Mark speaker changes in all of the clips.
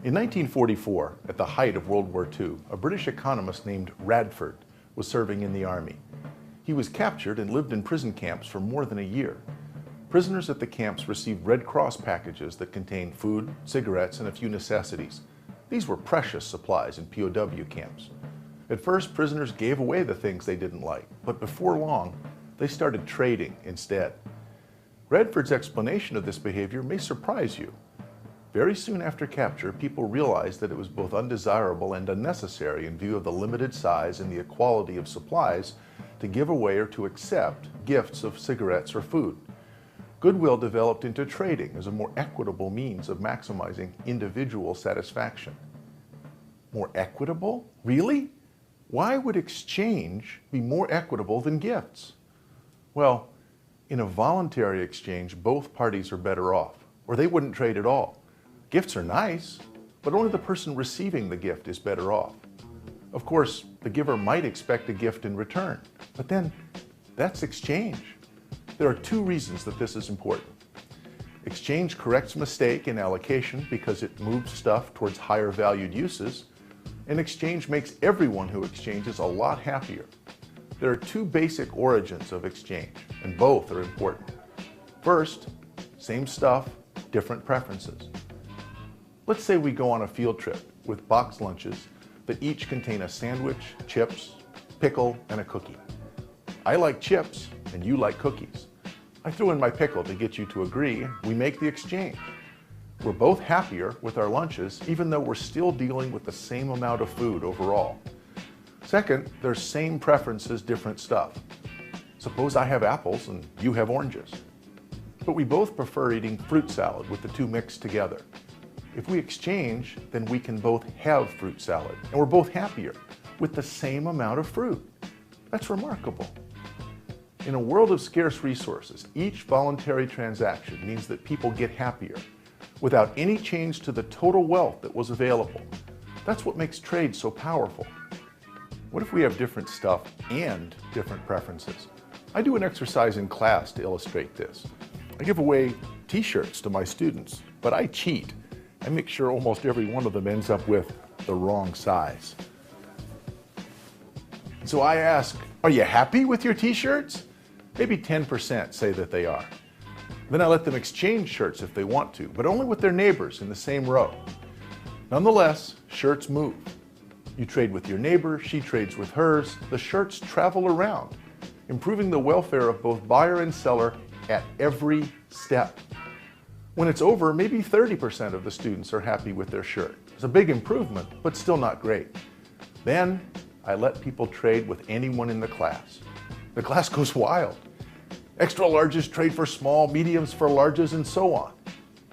Speaker 1: In 1944, at the height of World War II, a British economist named Radford was serving in the army. He was captured and lived in prison camps for more than a year. Prisoners at the camps received Red Cross packages that contained food, cigarettes, and a few necessities. These were precious supplies in POW camps. At first, prisoners gave away the things they didn't like, but before long, they started trading instead. Radford's explanation of this behavior may surprise you. Very soon after capture, people realized that it was both undesirable and unnecessary in view of the limited size and the equality of supplies to give away or to accept gifts of cigarettes or food. Goodwill developed into trading as a more equitable means of maximizing individual satisfaction. More equitable? Really? Why would exchange be more equitable than gifts? Well, in a voluntary exchange, both parties are better off, or they wouldn't trade at all. Gifts are nice, but only the person receiving the gift is better off. Of course, the giver might expect a gift in return, but then that's exchange. There are two reasons that this is important. Exchange corrects mistake in allocation because it moves stuff towards higher valued uses, and exchange makes everyone who exchanges a lot happier. There are two basic origins of exchange, and both are important. First, same stuff, different preferences. Let's say we go on a field trip with boxed lunches that each contain a sandwich, chips, pickle, and a cookie. I like chips, and you like cookies. I throw in my pickle to get you to agree. We make the exchange. We're both happier with our lunches, even though we're still dealing with the same amount of food overall. Second, there's same preferences, different stuff. Suppose I have apples and you have oranges. But we both prefer eating fruit salad with the two mixed together. If we exchange, then we can both have fruit salad, and we're both happier with the same amount of fruit. That's remarkable. In a world of scarce resources, each voluntary transaction means that people get happier without any change to the total wealth that was available. That's what makes trade so powerful. What if we have different stuff and different preferences? I do an exercise in class to illustrate this. I give away t-shirts to my students, but I cheat. I make sure almost every one of them ends up with the wrong size. So I ask, are you happy with your t-shirts? Maybe 10% say that they are. Then I let them exchange shirts if they want to, but only with their neighbors in the same row. Nonetheless, shirts move. You trade with your neighbor, she trades with hers. The shirts travel around, improving the welfare of both buyer and seller at every step. When it's over, maybe 30% of the students are happy with their shirt. It's a big improvement, but still not great. Then I let people trade with anyone in the class. The class goes wild. Extra larges trade for small, mediums for larges, and so on.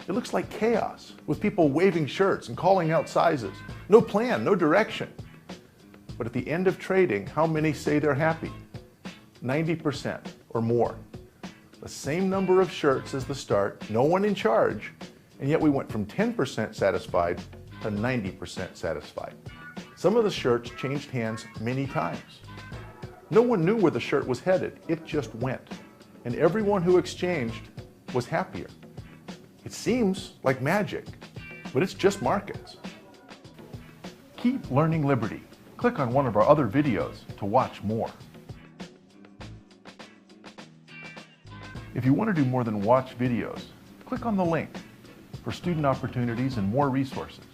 Speaker 1: It looks like chaos, with people waving shirts and calling out sizes. No plan, no direction. But at the end of trading, how many say they're happy? 90% or more. The same number of shirts as the start, no one in charge, and yet we went from 10% satisfied to 90% satisfied. Some of the shirts changed hands many times. No one knew where the shirt was headed, it just went. And everyone who exchanged was happier. It seems like magic, but it's just markets. Keep learning liberty. Click on one of our other videos to watch more. If you want to do more than watch videos, click on the link for student opportunities and more resources.